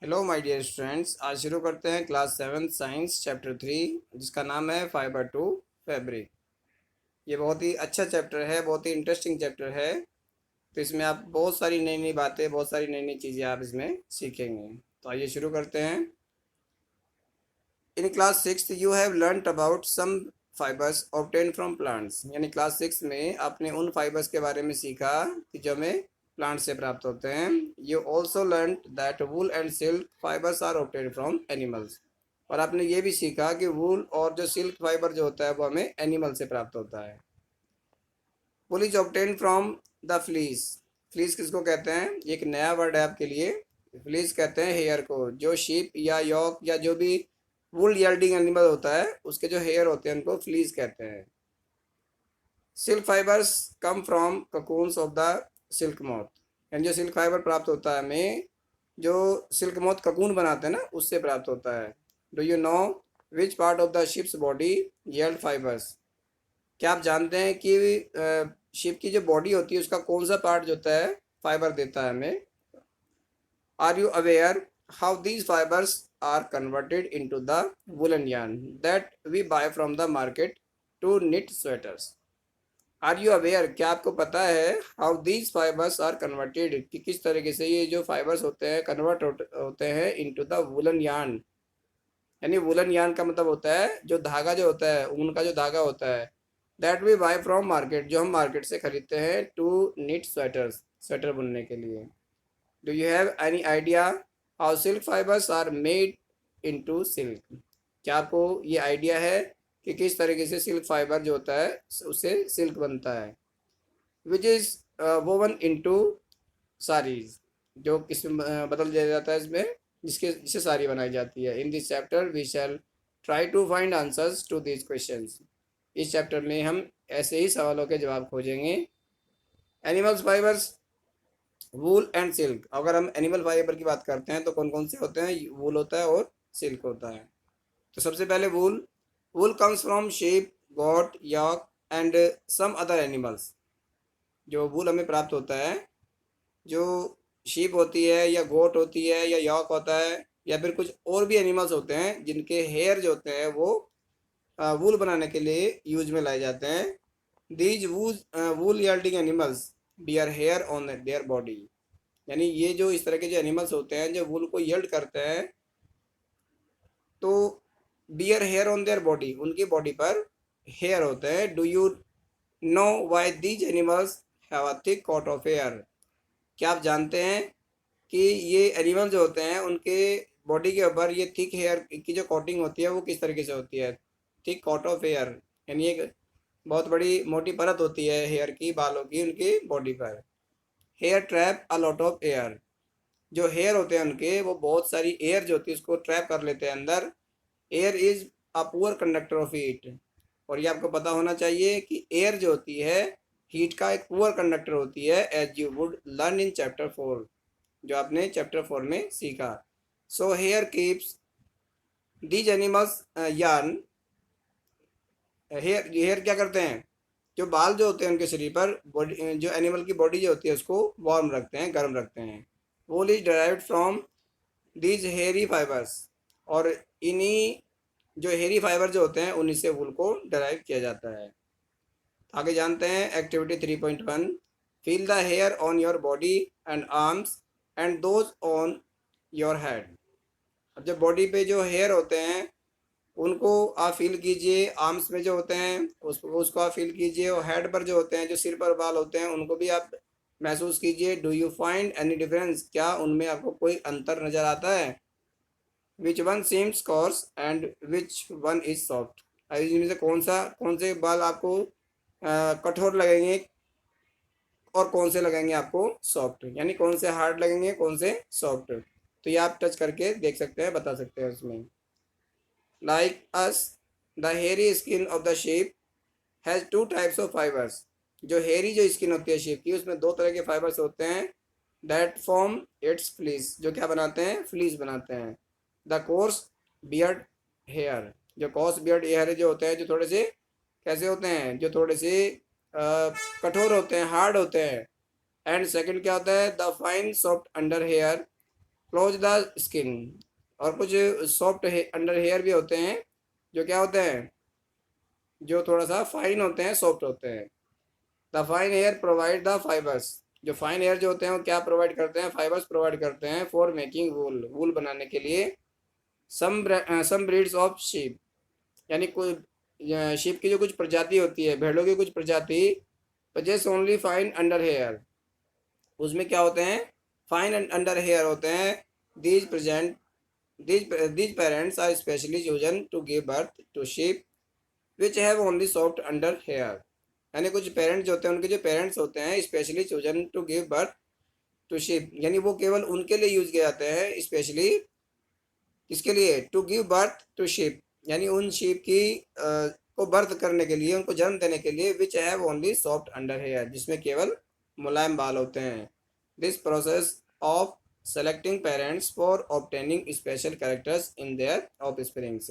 Hello my dear students, आज शुरू करते हैं क्लास 7 साइंस चैप्टर 3, जिसका नाम है फाइबर टू फैब्रिक। ये बहुत ही अच्छा चैप्टर है, बहुत ही इंटरेस्टिंग चैप्टर है। तो इसमें आप बहुत सारी नई नई बातें, बहुत सारी नई नई चीज़ें आप इसमें सीखेंगे। तो आइए शुरू करते हैं। In class 6 you have learn about some fibres obtain from plants. यानी क्लास 6 में आपने उन फाइबर्स के बारे में सीखा कि जो हमें प्लांट से प्राप्त होते हैं। You also learn that wool and silk fibres are obtain from animals. और आपने ये भी सीखा कि वूल और जो सिल्क फाइबर जो होता है वो हमें एनिमल से प्राप्त होता है। वूल is obtain from the fleece. Fleece किसको कहते हैं? ये एक नया वर्ड है आपके लिए। फ्लीस कहते हैं हेयर को। जो शीप या यॉक या जो भी वुल यील्डिंग एनिमल होता है उसके जो हेयर होते हैं उनको फ्लीस कहते हैं। Silk fibres come from cocoons of the silk moth. यानी जो सिल्क फाइबर प्राप्त होता है हमें, जो सिल्क मोथ ककून बनाते हैं ना, उससे प्राप्त होता है। Do you know which part of the sheep's body yield fibres? क्या आप जानते हैं कि शिप की जो बॉडी होती है उसका कौन सा पार्ट जो होता है फाइबर देता है हमें? Are you aware how these fibers are converted into the woolen yarn that we buy from the market to knit sweaters? Are you aware, क्या आपको पता है how these fibers are converted, कि किस तरीके से ये जो फाइबर्स होते हैं कन्वर्ट होते हैं into the woolen yarn? यानी वुलन यार्न का मतलब होता है जो धागा जो होता है, ऊन का जो धागा होता है, that we buy from market, जो हम मार्केट से खरीदते हैं, टू निट स्वेटर्स, स्वेटर बुनने के लिए। Do you have any idea how silk fibres are made into silk? क्या आपको ये आइडिया है कि किस तरीके से सिल्क फाइबर जो होता है उससे सिल्क बनता है? Which is woven into saris, जो किस बदल दिया जाता है इसमें, जिससे साड़ी बनाई जाती है। In this chapter we shall try to find answers to this questions. इस चैप्टर में हम ऐसे ही सवालों के जवाब खोजेंगे। Animals fibres, wool and silk. अगर हम एनिमल फाइबर की बात करते हैं तो कौन कौन से होते हैं? वूल होता है और सिल्क होता है। तो सबसे पहले wool. Wool comes from sheep, goat, yak and some other animals. जो वूल हमें प्राप्त होता है, जो शीप होती है या गोट होती है या यॉक होता है या फिर कुछ और भी एनिमल्स होते हैं जिनके हेयर जो होते हैं वो वूल बनाने के लिए यूज में लाए जाते हैं। These wool yielding animals bear hair on their body. यानी ये जो इस तरह के जो एनिमल्स होते हैं जो वूल को यील्ड करते हैं, तो bear hair on their body, उनकी बॉडी पर हेयर होते हैं। Do you know why these animals have a thick coat of hair? क्या आप जानते हैं कि ये एनिमल जो होते हैं उनके बॉडी के ऊपर ये थिक हेयर की जो कोटिंग होती है वो किस तरीके से होती है? थिक कोट ऑफ हेयर, यानी एक बहुत बड़ी मोटी परत होती है हेयर की, बालों की, उनकी बॉडी पर। Hair trap a lot of air. जो हेयर होते हैं उनके, वो बहुत सारी एयर जो होती है उसको ट्रैप कर लेते हैं अंदर। Air is a poor conductor of heat. और ये आपको पता होना चाहिए कि एयर जो होती है हीट का एक पुअर कंडक्टर होती है, as you would learn in chapter 4, जो आपने चैप्टर 4 में सीखा। So hair keeps these animals yarn. Hair hair क्या करते हैं? जो बाल जो होते हैं उनके शरीर पर, बॉडी जो एनिमल की बॉडी जो होती है उसको वार्म रखते हैं, गर्म रखते हैं। वूल is derived from these hairy fibres. और इन्हीं जो हेयरी फाइबर जो होते हैं उन्हीं से वूल को डिराइव किया जाता है। आगे जानते हैं activity 3.1। Feel the hair on your body and arms and those on your head. अब जब बॉडी पे जो हेयर होते हैं उनको आप फील कीजिए, आर्म्स में जो होते हैं उसको आप फील कीजिए, और हेड पर जो होते हैं, जो सिर पर बाल होते हैं, उनको भी आप महसूस कीजिए। Do you find any difference? क्या उनमें आपको कोई अंतर नज़र आता है? Which one seems course and which one is soft. इनमें से कौन से बाल आपको कठोर लगेंगे और कौन से लगेंगे आपको सॉफ्ट? यानी कौन से हार्ड लगेंगे, कौन से सॉफ्ट? तो ये आप टच करके देख सकते हैं, बता सकते हैं उसमें। Like us, the hairy skin of the sheep has two types of fibres. जो हेयरी जो स्किन होती है sheep की, उसमें दो तरह के फाइबर्स होते हैं। दैट फॉर्म इट्स फ्लीस, जो क्या बनाते हैं? फ्लीस बनाते हैं। द कोर्स बियर्ड हेयर, जो कॉस बियर्ड हेयर जो होते हैं, जो थोड़े से कैसे होते हैं, जो थोड़े से कठोर होते हैं, हार्ड होते हैं। एंड सेकंड क्या होता है? The fine soft under hair close the skin, और कुछ सॉफ्ट अंडर हेयर भी होते हैं जो क्या होते हैं, जो थोड़ा सा फाइन होते हैं, सॉफ्ट होते हैं। The fine hair provide the fibres, जो फाइन हेयर जो होते हैं वो क्या प्रोवाइड करते हैं, फाइबर्स प्रोवाइड करते हैं फॉर मेकिंग वूल, वूल बनाने के लिए। सम ब्रीड्स ऑफ शीप, यानी कोई शीप की जो कुछ प्रजाति होती है, भेड़ों की कुछ प्रजाति, possess only fine under hair, उसमें क्या होते हैं, फाइन एंड अंडर हेयर होते हैं। These present these parents are specially chosen to give birth to sheep which have only soft under hair, यानी कुछ पेरेंट्स जो होते हैं, उनके जो पेरेंट्स होते हैं specially chosen to give birth to sheep, यानी वो केवल उनके लिए यूज किए जाते हैं, स्पेशली किसके लिए, to give birth to sheep, यानी उन शीप की को बर्थ करने के लिए, उनको जन्म देने के लिए, which have only soft under hair, जिसमें केवल मुलायम बाल होते हैं। This process of selecting parents for obtaining special characters in their offsprings,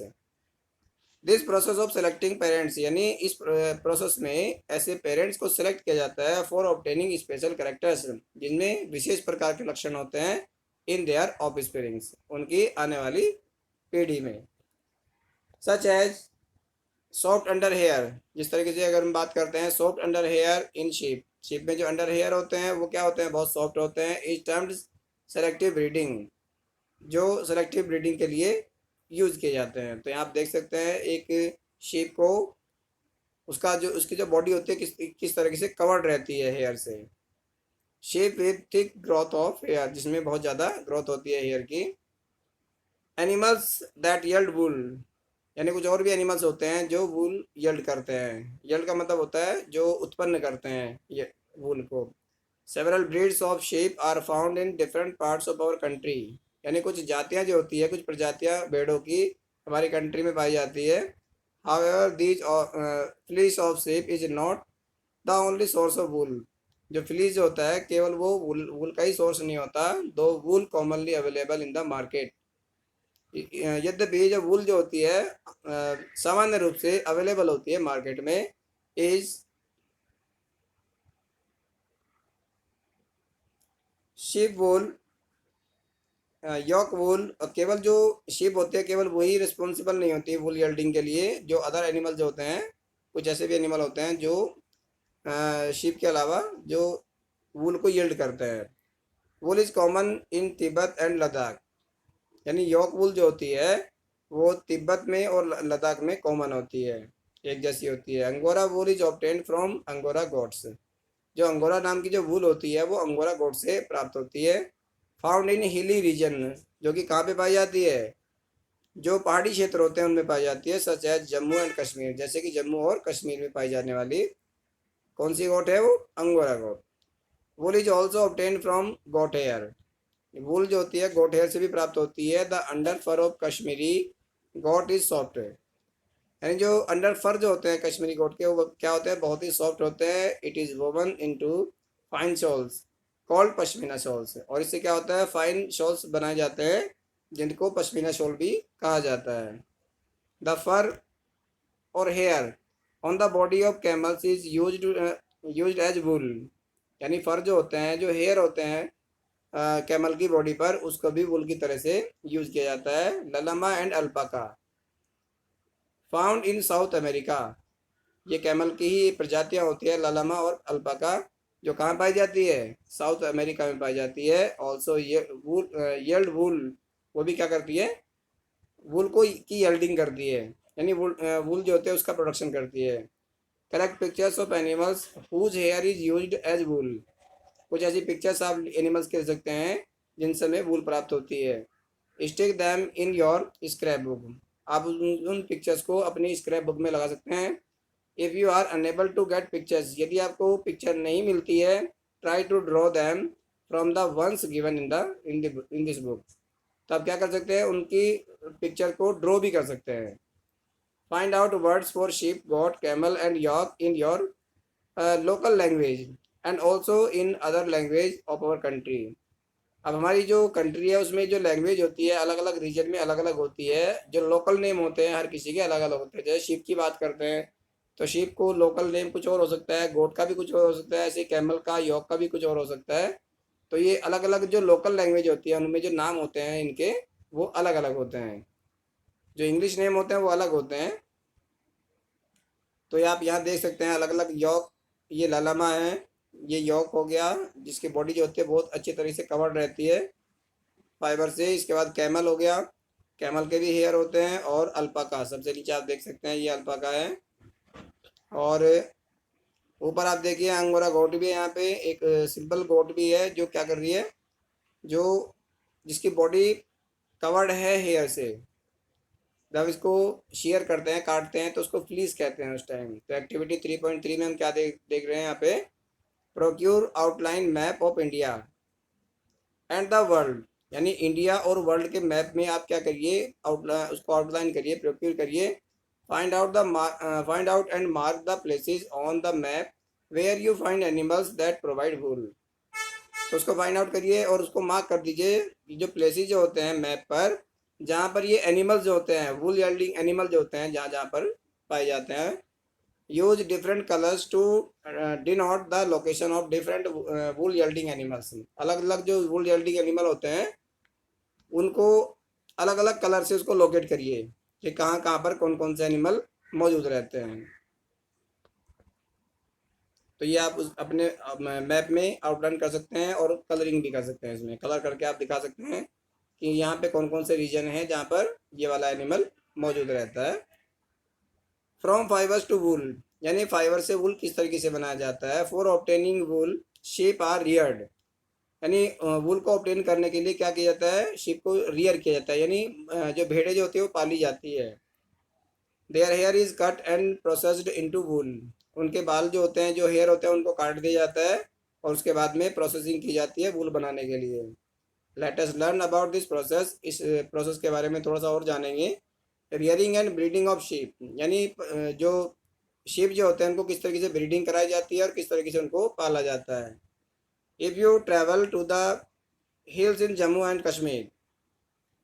this process of selecting parents, यानी इस प्रोसेस में ऐसे पेरेंट्स को सेलेक्ट किया जाता है फॉर ऑब्टेनिंग स्पेशल कैरेक्टर्स, जिनमें विशेष प्रकार के लक्षण होते हैं, इन देयर ऑफ स्प्रिंग्स, उनकी आने वाली पीढ़ी में। Such as soft under hair, जिस तरीके से अगर हम बात करते हैं soft under hair in sheep, sheep में जो अंडर हेयर होते हैं वो क्या होते हैं, बहुत सॉफ्ट होते हैं। इज टर्म्ड सेलेक्टिव ब्रीडिंग, जो सेलेक्टिव ब्रीडिंग के लिए यूज किए जाते हैं। तो यहाँ आप देख सकते हैं एक शीप को, उसका जो उसकी जो बॉडी होती है किस तरीके से कवर्ड रहती है हेयर से। Sheep with thick growth of hair, जिसमें बहुत ज़्यादा ग्रोथ होती है हेयर की। एनिमल्स दैट यल्ड वुल, यानी कुछ और भी एनिमल्स होते हैं जो वूल यल्ड करते हैं। यल्ड का मतलब होता है जो उत्पन्न करते हैं ये वूल को। Several breeds of sheep are found in different parts of our country, यानी कुछ जातियां जो होती है, कुछ प्रजातियां भेड़ों की हमारी कंट्री में पाई जाती है। However these fleece of sheep is not the only source of wool, जो फ्लीस जो होता है केवल वो वूल वूल का ही सोर्स नहीं होता, दो wool commonly available in the market, यद्यपि जब वूल जो होती है सामान्य रूप से अवेलेबल होती है मार्केट में। इज शीप वूल, यॉक वूल, केवल जो शीप होती है केवल वही रिस्पॉन्सिबल नहीं होती वूल यल्डिंग के लिए, जो अदर एनिमल जो होते हैं, कुछ ऐसे भी एनिमल होते हैं जो शीप के अलावा जो वूल को यल्ड करते हैं। वूल is common in Tibet and Ladakh, यानी यॉक वूल जो होती है वो तिब्बत में और लद्दाख में कॉमन होती है, एक जैसी होती है। Angora wool is obtained from angora goats, जो अंगोरा नाम की जो वूल होती है वो अंगोरा गोट से प्राप्त होती है। फाउंड इन हिली रीजन, जो कि कहाँ पे पाई जाती है, जो पहाड़ी क्षेत्र होते हैं उनमें पाई जाती है। सच है जम्मू एंड कश्मीर, जैसे कि जम्मू और कश्मीर में पाई जाने वाली कौन सी गोट है, वो angora goat. Wool is also obtained from goat hair, wool जो होती है गोट हेयर से भी प्राप्त होती है। The under fur of Kashmiri goat is soft, यानी जो अंडर फर जो होते हैं कश्मीरी गोट के वो क्या होते हैं, बहुत ही सॉफ्ट होते हैं। It is woven into fine shawls called pashmina shawls, और इससे क्या होता है, फाइन शॉल्स बनाए जाते हैं जिनको पश्मीना शॉल भी कहा जाता है। द फर और hair on the body of camels is used as wool, यानी फर जो होते हैं, जो हेयर होते हैं कैमल की बॉडी पर, उसको भी वूल की तरह से यूज किया जाता है। Llama and alpaca found in South America, ये कैमल की ही प्रजातियां होती है ललमा और अल्पाका, जो कहाँ पाई जाती है, साउथ अमेरिका में पाई जाती है। ऑल्सो ये वूल येल्ड वूल, वो भी क्या करती है, वूल को की येल्डिंग करती है, यानी वूल जो होते हैं उसका प्रोडक्शन करती है। Collect pictures of animals whose hair is used as wool, कुछ ऐसी पिक्चर्स आप एनिमल्स के सकते हैं जिनसे हमें वूल प्राप्त होती है। Stick them in your scrap book, आप उन पिक्चर्स को अपनी स्क्रैप बुक में लगा सकते हैं। If you are unable to get pictures, यदि आपको पिक्चर नहीं मिलती है, try to draw them from the ones given in this book, तो आप क्या कर सकते हैं, उनकी पिक्चर को ड्रॉ भी कर सकते हैं। Find out words for sheep goat camel and yak in your local language and also in other language of our country. अब हमारी जो कंट्री है उसमें जो लैंग्वेज होती है अलग अलग रीजन में अलग अलग होती है, जो लोकल नेम होते हैं हर किसी के अलग अलग होते हैं। जैसे शीप की बात करते हैं तो शीप को लोकल नेम कुछ और हो सकता है, गोट का भी कुछ और हो सकता है, ऐसे कैमल का, यॉक का भी कुछ और हो सकता है। तो ये अलग अलग जो लोकल लैंग्वेज होती है उनमें जो नाम होते हैं इनके वो अलग अलग होते हैं, जो इंग्लिश नेम होते हैं वो अलग होते हैं। तो ये आप यहाँ देख सकते हैं अलग अलग यॉक, ये लालामा है, ये यॉक हो गया जिसकी बॉडी जो होती है बहुत अच्छी तरह से कवर्ड रहती है फाइबर से। इसके बाद कैमल हो गया, कैमल के भी हेयर होते हैं, और अल्पाका सबसे नीचे आप देख सकते हैं ये अल्पाका है। और ऊपर आप देखिए अंगोरा गोट भी है, यहाँ पे एक सिंपल गोट भी है जो क्या कर रही है, जो जिसकी बॉडी कवर्ड है हेयर से। जब इसको शेयर करते हैं काटते हैं तो उसको फ्लीस कहते हैं उस टाइम। तो एक्टिविटी 3.3 में हम क्या देख रहे हैं यहाँ पे, procure outline map of India and the world, यानी इंडिया और वर्ल्ड के मैप में आप क्या करिए, आउटलाइन उसको आउटलाइन करिए, प्रोक्यूर करिए। Find out and mark the places on the map where you find animals that provide wool. तो उसको फाइंड आउट करिए और उसको मार्क कर दीजिए जो प्लेसेस जो होते हैं मैप पर, जहाँ पर ये एनिमल्स जो होते हैं वूल यील्डिंग एनिमल जो होते हैं जहाँ जहाँ पर पाए जाते हैं। Use different colours to denote the location of different wool yielding animals. अलग अलग जो वूल यील्डिंग एनिमल होते हैं उनको अलग अलग कलर से उसको लोकेट करिए कि कहाँ कहाँ पर कौन कौन से एनिमल मौजूद रहते हैं। तो ये आप उस अपने मैप में आउटलाइन कर सकते हैं और कलरिंग भी कर सकते हैं, इसमें कलर करके आप दिखा सकते हैं कि यहाँ पे कौन कौन से रीजन है जहाँ पर ये वाला एनिमल मौजूद रहता है। फ्रॉम फाइबर्स टू वूल, यानी फाइबर से वूल किस तरीके से बनाया जाता है। For obtaining wool sheep are reared, यानी वूल को ऑब्टेन करने के लिए क्या किया जाता है, शीप को रियर किया जाता है, यानी जो भेड़ें जो होती है वो पाली जाती है। Their hair is cut and processed into wool, उनके बाल जो होते हैं जो हेयर होते हैं उनको काट दिया जाता है और उसके बाद में प्रोसेसिंग की जाती है वूल बनाने के लिए। Let us learn about this process, इस प्रोसेस के बारे में थोड़ा सा और जानेंगे। Rearing and breeding of sheep, यानी जो शीप जो होते हैं उनको किस तरीके से ब्रीडिंग कराई जाती है और किस तरीके से उनको पाला जाता है। If you travel to the hills in Jammu and Kashmir,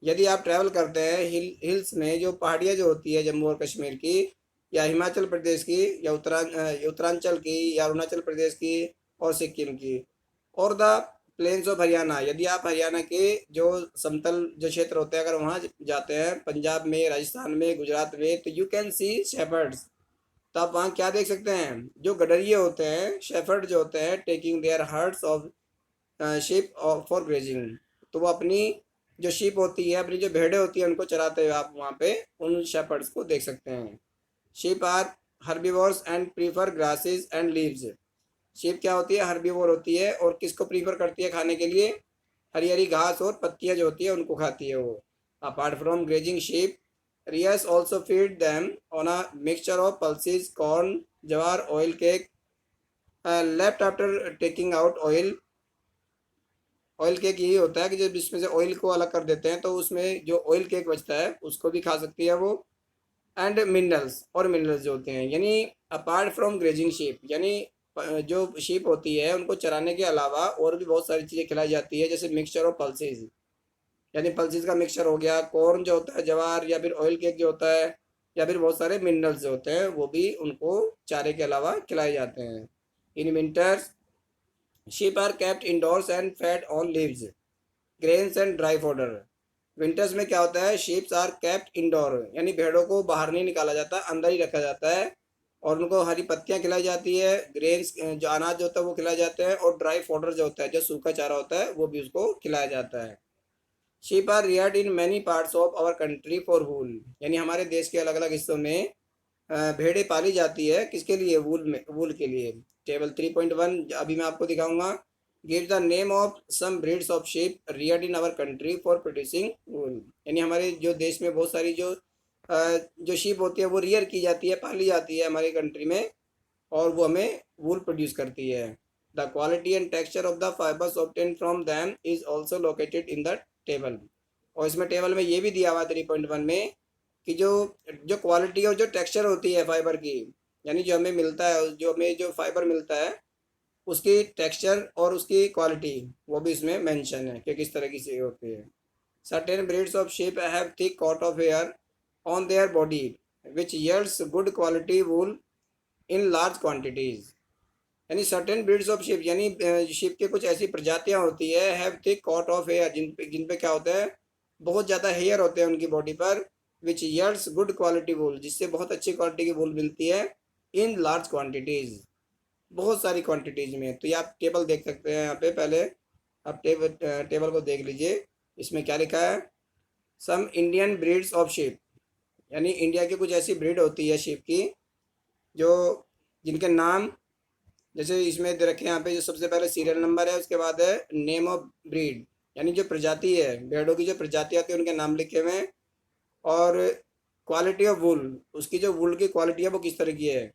यदि आप ट्रैवल करते हैं हिल्स में, जो पहाड़ियाँ जो होती है जम्मू और कश्मीर की या हिमाचल प्रदेश की या उत्तरांचल की या अरुणाचल प्रदेश की और सिक्किम की, और द प्लेन्स ऑफ हरियाणा, यदि आप हरियाणा के जो समतल जो क्षेत्र होते हैं अगर वहाँ जाते हैं, पंजाब में, राजस्थान में, गुजरात में, तो यू कैन सी शेफर्ड्स, तो आप वहाँ क्या देख सकते हैं, जो गडरिये होते हैं, शेफर्ड जो होते हैं, taking their hertz of sheep for grazing, तो वो अपनी जो शीप होती है, अपनी जो भेड़ें होती हैं उनको चराते हुए आप वहाँ पे उन शेपर्ड्स को देख सकते हैं। Sheep are herbivores and prefer grasses and leaves, sheep क्या होती है, हर्बीवोर होती है और किसको प्रीफर करती है खाने के लिए, हरी हरी घास और पत्तियाँ जो होती है उनको खाती है वो। Apart from grazing sheep, rearers also feed them on a mixture of pulses, corn, jowar, oil cake left after taking out oil. Oil cake यही होता है कि जब इसमें से ऑयल को अलग कर देते हैं तो उसमें जो ऑयल केक बचता है उसको भी खा सकती है वो। एंड मिनरल्स, और मिनरल्स जो होते हैं, यानी अपार्ट फ्रॉम ग्रेजिंग शीप, यानी जो शीप होती है उनको चराने के अलावा और भी बहुत सारी चीज़ें खिलाई जाती है, जैसे मिक्सचर ऑफ पल्सेस, यानी पल्सेस का मिक्सचर हो गया, कॉर्न जो होता है, जवार, या फिर ऑयल केक जो होता है, या फिर बहुत सारे मिनरल्स जो होते हैं वो भी उनको चारे के अलावा खिलाए जाते हैं। In winters sheep are kept indoors and fed on leaves, grains and dry fodder। Winters में क्या होता है, शीप्स आर केप्ट इंडोर, यानी भेड़ों को बाहर नहीं निकाला जाता, अंदर ही रखा जाता है और उनको हरी पत्तियां खिलाई जाती है, ग्रेन्स जो अनाज होता है वो खिलाए जाते हैं, और ड्राई फॉडर जो होता है जो सूखा चारा होता है वो भी उसको खिलाया जाता है। Sheep are reared in many parts of our country for wool, यानी हमारे देश के अलग अलग हिस्सों में भेड़ें पाली जाती है किसके लिए, वूल में, वूल के लिए। टेबल 3.1 अभी मैं आपको दिखाऊंगा। Give the name of some breeds of sheep reared in our country for producing wool, यानी हमारे जो देश में बहुत सारी जो शीप होती है वो रियर की जाती है, पाली जाती है हमारी कंट्री में, और वो हमें वूल प्रोड्यूस करती है। The quality and texture of the fibres obtain from them is also located in the table, और इसमें टेबल में ये भी दिया हुआ 3.1 में कि जो जो क्वालिटी और जो टेक्सचर होती है फाइबर की, यानी जो हमें मिलता है, जो हमें जो फाइबर मिलता है उसकी टेक्सचर और उसकी क्वालिटी वो भी इसमें मेंशन है कि किस तरह की चीज़ होती है। Certain breeds of sheep have thick coat of hair on their body which yields good quality wool in large quantities, यानी सर्टेन ब्रीड्स ऑफ शिप, यानी शिप के कुछ ऐसी प्रजातियां होती है, have thick coat of hair, जिन पे क्या होता है, बहुत ज़्यादा हेयर होते हैं उनकी बॉडी पर, विच यर्ड्स गुड क्वालिटी वूल, जिससे बहुत अच्छी क्वालिटी की वूल मिलती है, इन लार्ज क्वांटिटीज, बहुत सारी क्वांटिटीज में। तो ये आप टेबल देख सकते हैं यहाँ पे, पहले आप टेबल को देख लीजिए, इसमें क्या लिखा है, some Indian breeds of sheep, यानी इंडिया की कुछ ऐसी ब्रीड होती है शिप की, जो जिनके नाम जैसे इसमें दे रखे हैं यहाँ पे, जो सबसे पहले सीरियल नंबर है, उसके बाद है नेम ऑफ ब्रीड, यानी जो प्रजाति है, भेड़ों की जो प्रजाति आती है उनके नाम लिखे हुए हैं, और क्वालिटी ऑफ वूल, उसकी जो वूल की क्वालिटी है वो किस तरह की है,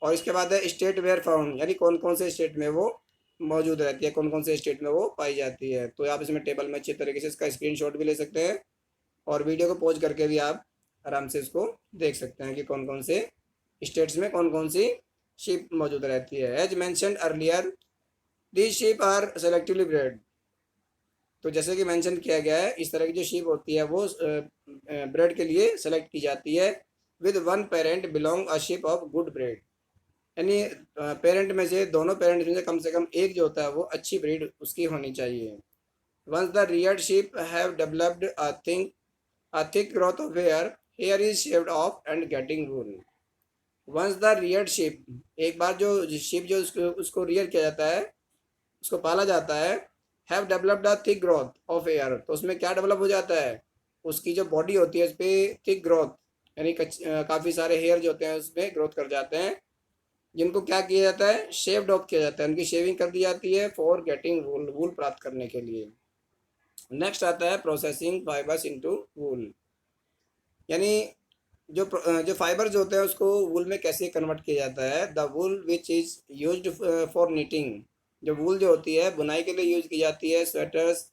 और इसके बाद है स्टेट वेयर फाउंड, यानी कौन कौन से स्टेट में वो मौजूद रहती है, कौन कौन से स्टेट में वो पाई जाती है। तो आप इसमें टेबल में अच्छी तरीके से इसका स्क्रीनशॉट भी ले सकते हैं, और वीडियो को पॉज करके भी आप आराम से इसको देख सकते हैं कि कौन कौन से स्टेट्स में कौन कौन सी शिप मौजूद रहती है। As mentioned earlier, these sheep are selectively bred, तो जैसे कि मेंशन किया गया है, इस तरह की जो शिप होती है वो ब्रेड के लिए सेलेक्ट की जाती है, with one parent belong a ship of good bread, यानी पेरेंट में से, दोनों पेरेंट्स में से कम एक जो होता है वो अच्छी ब्रीड उसकी होनी चाहिए। Once the reared sheep have developed a thick growth of hair is shaved off and getting wool. Once the reared sheep, एक बार जो sheep जो उसको रियर किया जाता है, उसको पाला जाता है, have developed a thick growth of hair, तो उसमें क्या डेवलप हो जाता है, उसकी जो बॉडी होती है उस पर थिक ग्रोथ, यानी काफ़ी सारे हेयर जो होते हैं उसमें ग्रोथ कर जाते हैं, जिनको क्या किया जाता है, शेव्ड ऑफ किया जाता है, उनकी शेविंग कर दी जाती है, फॉर गेटिंग वूल, वूल प्राप्त करने के लिए। नेक्स्ट आता है प्रोसेसिंग फाइबर्स इनटू वूल, यानी जो फाइबर्स होते हैं उसको वूल में कैसे कन्वर्ट किया जाता है। The wool which is used for knitting, जो वूल जो होती है बुनाई के लिए यूज की जाती है, sweaters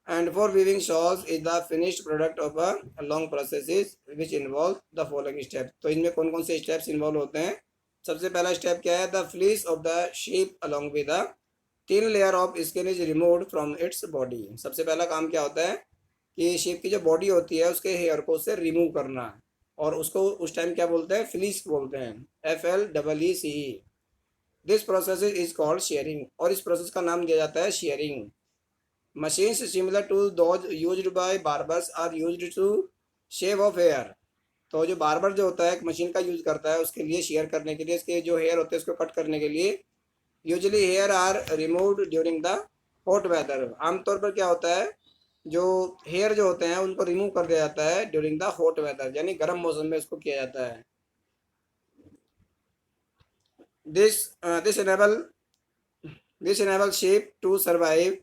and for weaving shawls, is the finished product of a long process which involve the following step. तो इनमें कौन कौन से स्टेप्स इन्वॉल्व होते हैं। सबसे पहला स्टेप क्या है, the fleece of the sheep along with the thin layer of skin is removed from its body. सबसे पहला काम क्या होता है कि शीप की जो बॉडी होती है उसके हेयर को उससे रिमूव करना, और उसको उस टाइम क्या बोलते हैं, फ्लीस बोलते हैं, FLEECE। This process is called shearing, और इस प्रोसेस का नाम दिया जाता है shearing. Machines similar to those used by barbers are used to shave off hair, तो जो बार्बर जो होता है एक मशीन का यूज करता है उसके लिए, शेयर करने के लिए, इसके जो हेयर होते हैं उसको कट करने के लिए। Usually hair are removed during the hot weather, आमतौर पर क्या होता है, जो हेयर जो होते हैं उनको रिमूव कर दिया जाता है ड्यूरिंग द हॉट वेदर, यानी गर्म मौसम में इसको किया जाता है। This this enable this enable sheep to survive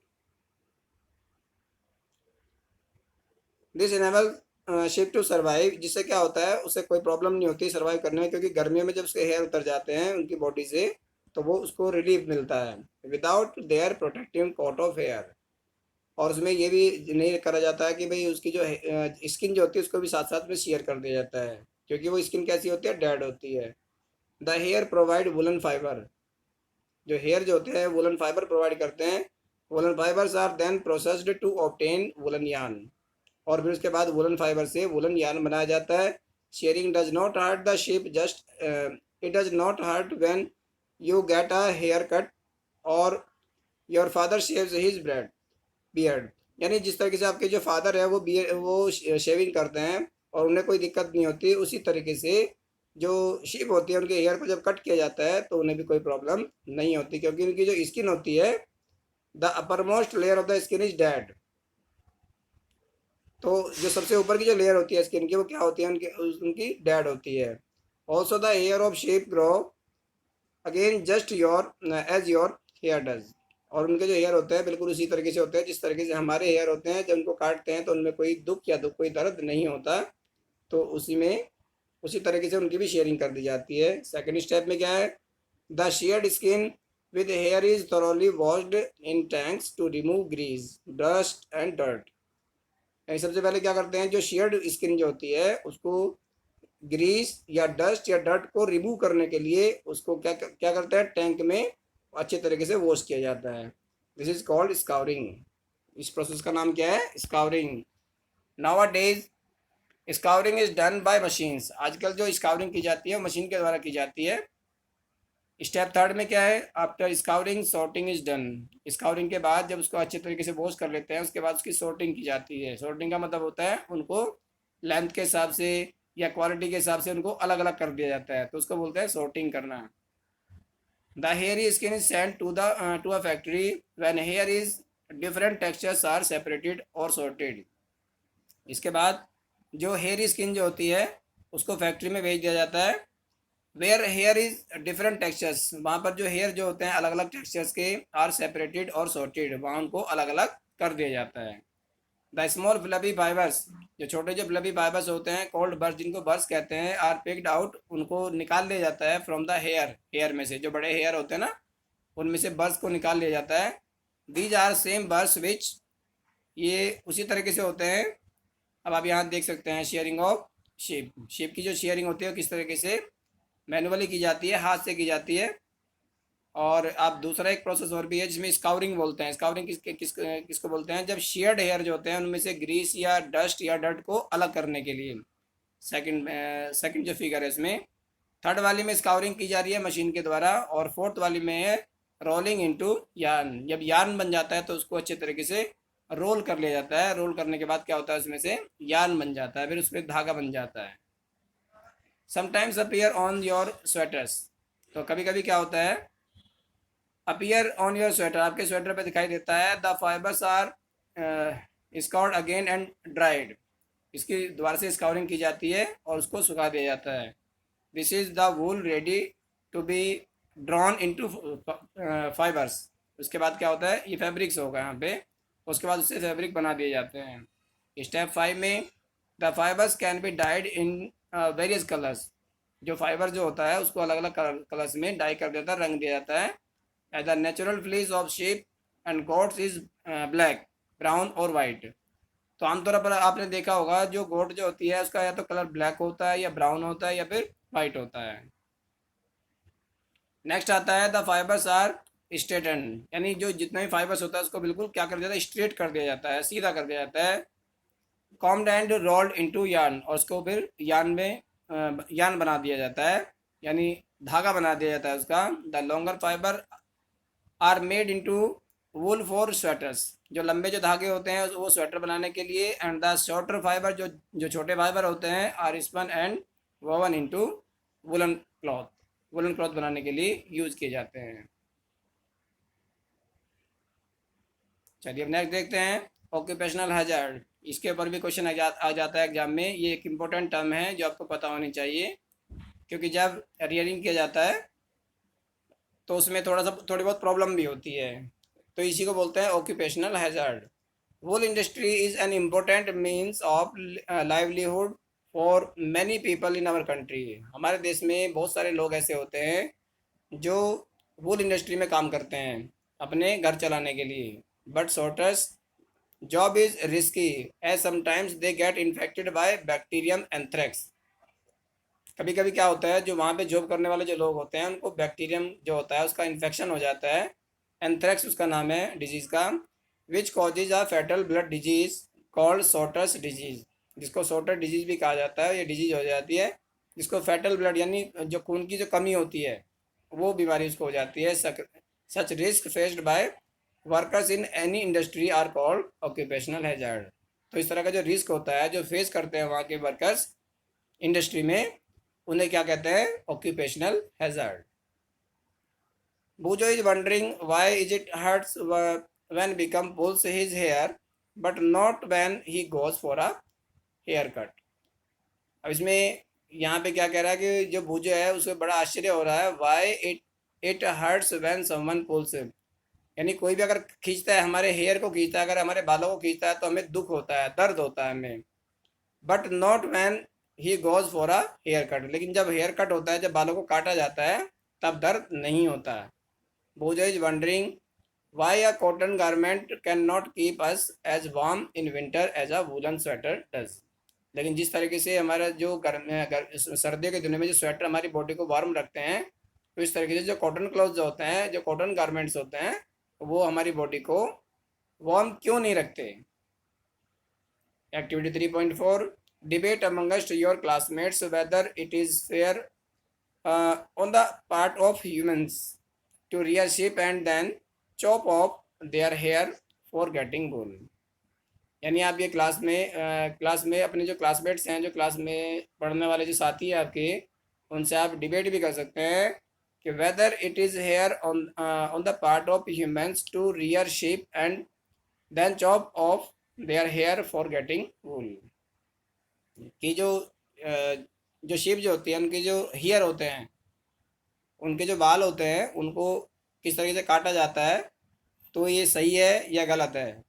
this enable sheep to survive, जिससे क्या होता है उसे कोई प्रॉब्लम नहीं होती सर्वाइव करने में, क्योंकि गर्मियों में जब उसके हेयर उतर जाते हैं उनकी बॉडी से तो वो उसको रिलीफ मिलता है, without their protective coat of hair. और उसमें ये भी नहीं करा जाता है कि भाई उसकी जो स्किन जो होती है उसको भी साथ साथ में शेयर कर दिया जाता है, क्योंकि वो स्किन कैसी होती है, डेड होती है। The hair provide woollen fibre, जो हेयर जो होते हैं वुलन फाइबर प्रोवाइड करते हैं। Woollen fibres are then processed to obtain woollen yarn, और फिर उसके बाद वुलन फाइबर से वुलन यार्न बनाया जाता है। Shearing does not hurt the sheep, just it does not hurt when you get a hair cut और your father shaves his beard, यानी जिस तरीके से आपके जो फादर है वो बियर्ड वो शेविंग करते हैं और उन्हें कोई दिक्कत नहीं होती, उसी तरीके से जो शीप होती है उनके हेयर को जब कट किया जाता है तो उन्हें भी कोई प्रॉब्लम नहीं होती, क्योंकि उनकी जो स्किन होती है, the upper most layer of the skin is dead, तो जो सबसे ऊपर की जो लेयर होती है स्किन की वो क्या होती है, उनकी डेड होती है। Also the hair of sheep grow again just your as your hair does, और उनके जो हेयर होते हैं बिल्कुल उसी तरीके से होते हैं जिस तरीके से हमारे हेयर होते हैं, जब उनको काटते हैं तो उनमें कोई दुख या कोई दर्द नहीं होता, तो उसी तरीके से उनकी भी शेयरिंग कर दी जाती है। सेकंड स्टेप में क्या है, the sheared skin with hair is thoroughly washed in tanks to remove grease dust and dirt, यानी सबसे पहले क्या करते हैं, जो शेयर्ड स्किन जो होती है उसको ग्रीस या डस्ट या डर्ट को रिमूव करने के लिए उसको क्या क्या करते हैं, टैंक में अच्छे तरीके से वॉश किया जाता है। दिस इज कॉल्ड स्काउरिंग, इस प्रोसेस का नाम क्या है, scouring. Nowadays scouring is done by machines, आजकल जो स्काउरिंग की जाती है मशीन के द्वारा की जाती है। स्टेप थर्ड में क्या है, after scouring sorting is done. Scouring के बाद जब उसको अच्छे तरीके से वॉश कर लेते हैं उसके बाद उसकी सॉर्टिंग की जाती है। सॉर्टिंग का मतलब होता है उनको लेंथ के हिसाब से या क्वालिटी के हिसाब से उनको अलग अलग कर दिया जाता है, तो उसको बोलते हैं सॉर्टिंग करना। The hair skin is sent to a factory when hair is different textures are separated और सॉर्टेड। इसके बाद जो हेयर स्किन जो होती है उसको फैक्ट्री में भेज दिया जाता है। Where hair is different textures, वहाँ पर जो हेयर जो होते हैं अलग अलग टेक्सचर्स के, आर सेपरेटेड और सॉर्टेड, वहाँ उनको अलग अलग कर दिया जाता है। द स्मॉल फ्लफी फाइबर्स, जो छोटे जो फ्लफी फाइबर्स होते हैं कॉल्ड बर्स, जिनको बर्स कहते हैं, आर पिक्ड आउट, उनको निकाल लिया जाता है फ्रॉम द हेयर, हेयर में से जो बड़े हेयर होते हैं ना उनमें से बर्स को निकाल लिया जाता है। दीज आर सेम बर्स विच, ये उसी तरीके से होते हैं। अब आप यहाँ देख सकते हैं शेयरिंग ऑफ शेप, शेप की जो शेयरिंग होती है किस तरीके से मैनुअली की जाती है, हाथ से की जाती है। और आप दूसरा एक प्रोसेस और भी है जिसमें स्काउरिंग बोलते हैं। स्काउरिंग किसको बोलते हैं, जब शेयर्ड हेयर जो होते हैं उनमें से ग्रीस या डस्ट या डर्ट को अलग करने के लिए। सेकंड सेकंड जो फिगर है इसमें, थर्ड वाली में स्काउरिंग की जा रही है मशीन के द्वारा, और फोर्थ वाली में है रोलिंग इनटू यार्न। जब यार्न बन जाता है तो उसको अच्छे तरीके से रोल कर लिया जाता है। रोल करने के बाद क्या होता है उसमें से यार्न बन जाता है, फिर उसमें धागा बन जाता है। Sometimes appear on your sweaters, तो कभी कभी क्या होता है अपीयर ऑन योर स्वेटर, आपके स्वेटर पे दिखाई देता है। The fibres are scoured again and dried, इसकी दोबारा से स्काउरिंग की जाती है और उसको सुखा दिया जाता है। This is the wool ready to be drawn into fibres. उसके बाद क्या होता है, ये फैब्रिक्स होगा यहाँ पे, उसके बाद उससे फैब्रिक बना दिए जाते हैं। स्टेप 5 में the fibres can be died in various colours, जो फाइबर जो होता है उसको अलग अलग कलर्स में डाई कर देता है, रंग दिया जाता है। The natural fleece of sheep and goats is black, brown और वाइट। तो आमतौर पर आपने देखा होगा जो गोट जो होती है उसका या तो कलर ब्लैक होता है या ब्राउन होता है या फिर वाइट होता है। नेक्स्ट आता है द फाइबर्स आर स्ट्रेटन, यानी जो जितना भी फाइबर्स होता है उसको बिल्कुल क्या कर दिया जाता है, स्ट्रेट कर दिया जाता है, सीधा कर दिया जाता है। Combed and rolled into yarn, और उसको फिर यार्न में यार्न बना दिया जाता है, यानी धागा बना दिया जाता है उसका। The longer fibre are made into wool for sweaters, जो लंबे जो धागे होते हैं वो स्वेटर बनाने के लिए। एंड द शॉर्टर फाइबर, जो जो छोटे फाइबर होते हैं, are spun and woven into woollen cloth, woollen cloth बनाने के लिए यूज किए जाते हैं। चलिए अब नेक्स्ट देखते हैं ऑक्यूपेशनल हैजार्ड। इसके ऊपर भी क्वेश्चन आ जाता है एग्जाम में। ये एक इम्पोर्टेंट टर्म है जो आपको पता होनी चाहिए, क्योंकि जब रियरिंग किया जाता है तो उसमें थोड़ी बहुत प्रॉब्लम भी होती है। तो इसी को बोलते हैं occupational hazard. Wool industry is an important means of livelihood for many people in our country. हमारे देश में बहुत सारे लोग ऐसे होते हैं जो वूल इंडस्ट्री में काम करते हैं अपने घर चलाने के लिए। But shortest job is risky as sometimes they get infected by bacterium anthrax. कभी कभी क्या होता है जो वहाँ पे जॉब करने वाले जो लोग होते हैं उनको बैक्टीरियम जो होता है उसका इन्फेक्शन हो जाता है। एंथ्रेक्स उसका नाम है डिजीज़ का। Which causes a fatal blood disease called sorter's disease, जिसको सोटर डिजीज भी कहा जाता है। ये डिजीज हो जाती है जिसको फैटल ब्लड यानी जो खून की जो कमी होती है वो बीमारी उसको हो जाती है। Such risk faced by workers in any industry are called occupational hazard. तो इस तरह का जो रिस्क होता है जो फेस करते हैं वहाँ के वर्कर्स इंडस्ट्री में, उन्हें क्या कहते हैं, occupational hazard. Bujo is wondering why is it hurts when become pulls his hair but not when he goes for a haircut। अब इसमें यहाँ पे क्या कह रहा है कि जो बुजो है उसे बड़ा आश्चर्य हो रहा है, why it it hurts when someone pulls, यानी कोई भी अगर खींचता है हमारे हेयर को, खींचता है अगर हमारे बालों को खींचता है तो हमें दुख होता है, दर्द होता है हमें। But not when he goes for a hair cut, लेकिन जब हेयर कट होता है, जब बालों को काटा जाता है तब दर्द नहीं होता है। Booja is wondering why a cotton garment cannot keep us as warm in winter as a woolen sweater does। लेकिन जिस तरीके से हमारा जो सर्दियों के दिनों में जो स्वेटर हमारी बॉडी को वार्म रखते हैं, तो इस तरीके से जो कॉटन क्लॉथ जो होते हैं, जो कॉटन गारमेंट्स होते हैं, वो हमारी बॉडी को वार्म क्यों नहीं रखते। Activity 3.4 debate amongst your classmates weather it is fair on the part of humans to rear sheep and then chop off their hair for getting wool. यानी आप ये क्लास में अपने जो क्लासमेट्स हैं, जो क्लास में पढ़ने वाले जो साथी हैं आपके, उनसे आप डिबेट भी कर सकते हैं कि whether it is fair on the part of humans to rear sheep and then chop off their hair for getting wool. कि जो sheep जो होती है, उनके जो हेयर होते हैं, उनके जो बाल होते हैं, उनको किस तरीके से काटा जाता है, तो ये सही है या गलत है।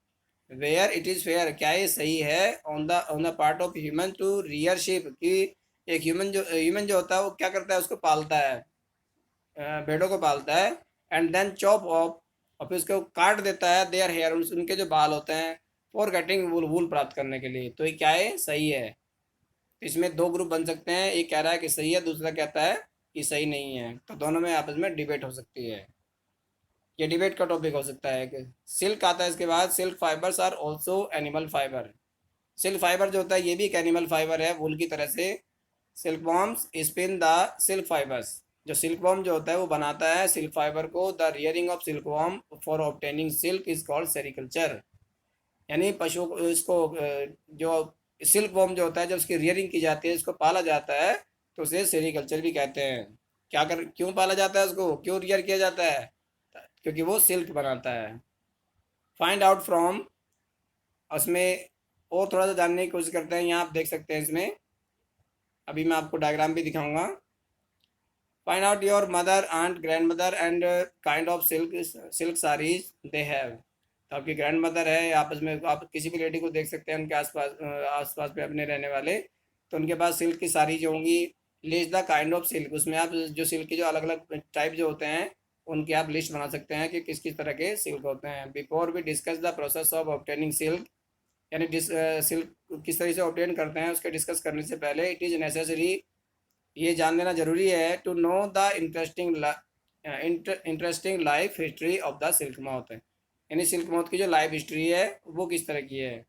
वेयर इट इज़ फेयर, क्या ये सही है on the part of human to rear sheep, कि एक ह्यूमन जो होता है वो क्या करता है, उसको पालता है, भेड़ों को पालता है, एंड देन चॉप ऑफ, और फिर उसको काट देता है, देयर हेयर, उनके जो बाल होते हैं, फॉर गेटिंग वूल, वूल प्राप्त करने के लिए। तो ये क्या है, सही है। तो इसमें दो ग्रुप बन सकते हैं, एक कह रहा है कि सही है, दूसरा कहता है कि सही नहीं है। तो दोनों में आपस में डिबेट हो सकती है। ये डिबेट का टॉपिक हो सकता है कि सिल्क आता है इसके बाद। Silk fibres are also animal fibre. Silk fibre जो होता है ये भी एक एनिमल फाइबर है, वूल की तरह से। Silk worms spin the silk fibres, जो सिल्क वॉर्म जो होता है वो बनाता है सिल्क फाइबर को। The rearing of silk worm for obtaining silk is called sericulture. यानी पशुओं को, इसको जो सिल्क वॉर्म जो होता है, जब उसकी रियरिंग की जाती है, इसको पाला जाता है, तो उसे सेरिकल्चर भी कहते हैं। क्यों पाला जाता है उसको, क्यों रियर किया जाता है, क्योंकि वो सिल्क बनाता है। फाइंड आउट फ्रॉम, उसमें और थोड़ा सा जानने की कोशिश करते हैं। यहाँ आप देख सकते हैं, इसमें अभी मैं आपको डायग्राम भी दिखाऊंगा। Find out your mother aunt grandmother and kind of silk saris they have. तो आपकी ग्रैंड मदर है, आपस में आप किसी भी लेडी को देख सकते हैं, उनके आसपास में अपने रहने वाले, तो उनके पास सिल्क की साड़ी जो होंगी। List the kind of silk, उसमें आप जो सिल्क के जो अलग अलग टाइप जो होते हैं, उनकी आप लिस्ट बना सकते हैं कि किस किस तरह के सिल्क होते हैं। Before we discuss the process of obtaining silk, यानी सिल्क किस तरह से ऑब्टेन करते हैं उसके डिस्कस करने से पहले, इट इज़ नेसेसरी, ये जान लेना जरूरी है, to know the interesting life history of the silk moth. यानी सिल्क मौत की जो लाइफ हिस्ट्री है वो किस तरह की है,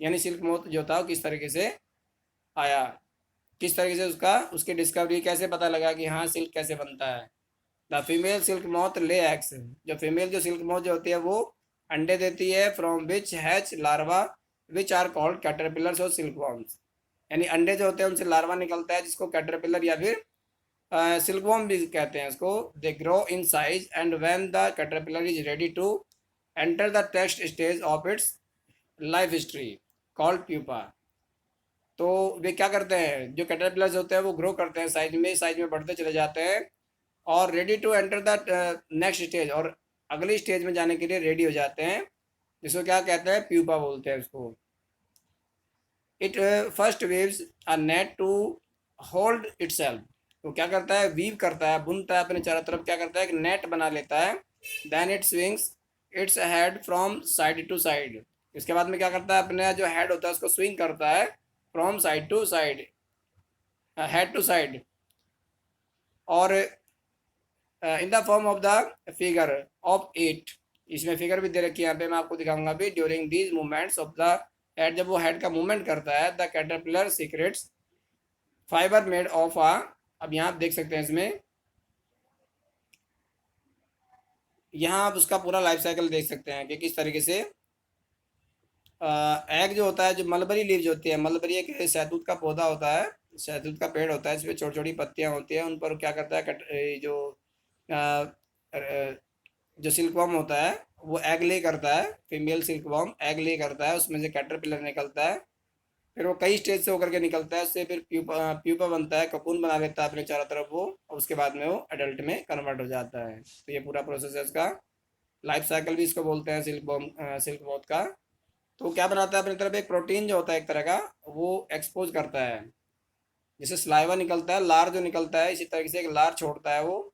यानी सिल्क मौत जो था वो किस तरीके से आया, किस तरीके से उसकी डिस्कवरी कैसे पता लगा कि हाँ सिल्क कैसे बनता है। द फीमेल सिल्क मौत ले एग्स, जो फीमेल जो सिल्क मौत जो होती है वो अंडे देती है। From which hatch larva which are called caterpillars और सिल्क वॉर्म्स। यानी अंडे जो होते हैं उनसे लार्वा निकलता है, जिसको कैटरपिलर या फिर सिल्क वॉर्म भी कहते हैं उसको। They grow in size and when the caterpillar is ready to enter the next stage of its life history called pupa. तो वे क्या करते हैं, जो कैटरपिलर्स होते हैं वो ग्रो करते हैं, साइज में बढ़ते चले जाते हैं, और ready to enter the next stage, और अगली स्टेज में जाने के लिए रेडी हो जाते हैं, जिसको क्या कहते हैं, प्यूपा बोलते हैं उसको। It first weaves a net to hold itself. तो क्या करता है, वीव करता है, बुनता है अपने चारों तरफ, क्या करता है, एक नेट बना लेता है। Then it swings its head from side to side. इसके बाद में क्या करता है, अपने जो हेड होता है उसको स्विंग करता है from side to side, head to side, और in the form of the figure of 8। इसमें फिगर भी दे रखी है, यहाँ पे मैं आपको दिखाऊंगा भी। During these movements of the head, जब वो हेड का मूवमेंट करता है, the caterpillar secretes fibre made of a. अब यहाँ आप देख सकते हैं, इसमें यहाँ आप उसका पूरा लाइफ साइकिल देख सकते हैं कि किस तरीके से एग जो होता है, जो मलबरी लीव्स होती है, मलबरी एक शहतूत का पौधा होता है, शहतूत का पेड़ होता है, इसमें छोटी छोटी पत्तियां होती हैं, उन पर क्या करता है अ, अ, जो सिल्कवॉर्म होता है वो एग ले करता है। फीमेल सिल्कवॉर्म एग ले करता है, उसमें से कैटरपिलर निकलता है, फिर वो कई स्टेज से होकर के निकलता है, उससे फिर प्यूपा बनता है, ककून बना लेता है अपने चारों तरफ वो, और उसके बाद में वो अडल्ट में कन्वर्ट हो जाता है। तो ये पूरा प्रोसेस है इसका। लाइफ साइकिल भी इसको बोलते हैं सिल्क वॉर्म का। तो क्या बनाता है, अपनी तरफ एक प्रोटीन जो होता है एक तरह का, वो एक्सपोज करता है, जैसे सलाइवा निकलता है, लार जो निकलता है, इसी तरीके से एक लार छोड़ता है वो,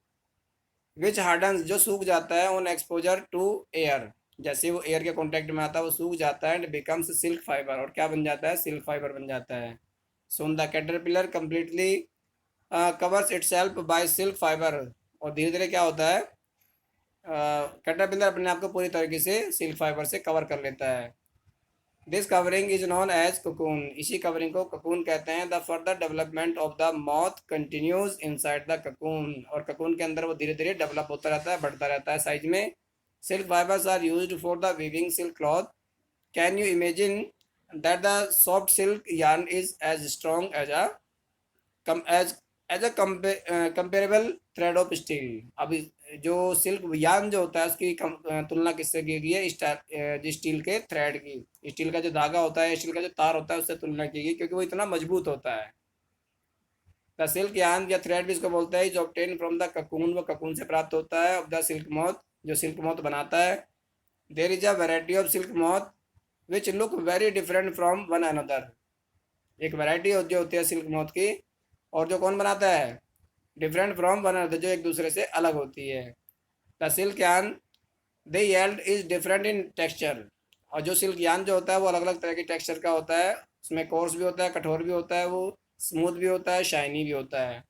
विच हार्डन्स, जो सूख जाता है, ऑन एक्सपोजर टू एयर, जैसे वो एयर के कांटेक्ट में आता है वो सूख जाता है, एंड बिकम्स सिल्क फाइबर, और क्या बन जाता है, सिल्क फाइबर बन जाता है। Soon the caterpillar completely covers itself by silk fibre, और धीरे धीरे क्या होता है, कैटरपिलर अपने आप को पूरी तरीके से सिल्क फाइबर से कवर कर लेता है। This covering is known as cocoon। इसी कवरिंग को cocoon कहते हैं। The further development of the moth continues inside the cocoon। और cocoon के अंदर वो धीरे धीरे डेवलप होता रहता है, बढ़ता रहता है साइज में। Silk fibres are used for the weaving silk cloth. Can you imagine that the soft silk yarn is as strong as a come as a comparable thread of steel. अब जो silk yarn जो होता है उसकी तुलना किससे की गई है? जो स्टील के थ्रेड की, स्टील का जो धागा होता है, स्टील का जो तार होता है, उससे तुलना की गई, क्योंकि वो इतना मजबूत होता है। द सिल्क यार्न या थ्रेड भी इसको बोलते हैं, जो ऑब्टेन फ्रॉम द ककून, वो ककून से प्राप्त होता है। ऑफ द सिल्क मॉथ, जो सिल्क मॉथ बनाता है। There is a variety of silk moth which look very different from one another. एक वैरायटी जो होती है सिल्क मॉथ की, और जो कौन बनाता है? डिफरेंट फ्रॉम वन अनदर, जो एक दूसरे से अलग होती है। The silk yarn they yield is different in texture. और जो सिल्क यान जो होता है वो अलग अलग तरह के टेक्सचर का होता है। उसमें कोर्स भी होता है, कठोर भी होता है, वो स्मूथ भी होता है, शाइनी भी होता है।